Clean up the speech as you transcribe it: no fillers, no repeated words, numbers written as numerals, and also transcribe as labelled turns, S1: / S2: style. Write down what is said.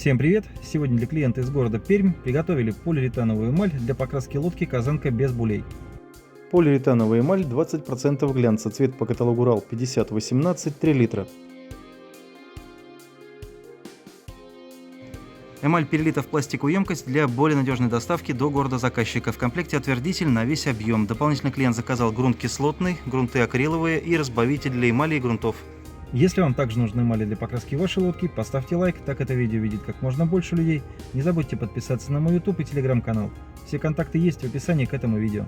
S1: Всем привет! Сегодня для клиента из города Пермь приготовили полиуретановую эмаль для покраски лодки «Казанка» без булей. Полиуретановая эмаль 20% глянца, цвет по каталогу RAL 5018, 3 литра. Эмаль перелита в пластиковую емкость для более надежной доставки до города заказчика. В комплекте отвердитель на весь объем. Дополнительно клиент заказал грунт кислотный, грунты акриловые и разбавитель для эмали и грунтов. Если вам также нужны эмали для покраски вашей лодки, поставьте лайк, так это видео видит как можно больше людей. Не забудьте подписаться на мой YouTube и Telegram канал. Все контакты есть в описании к этому видео.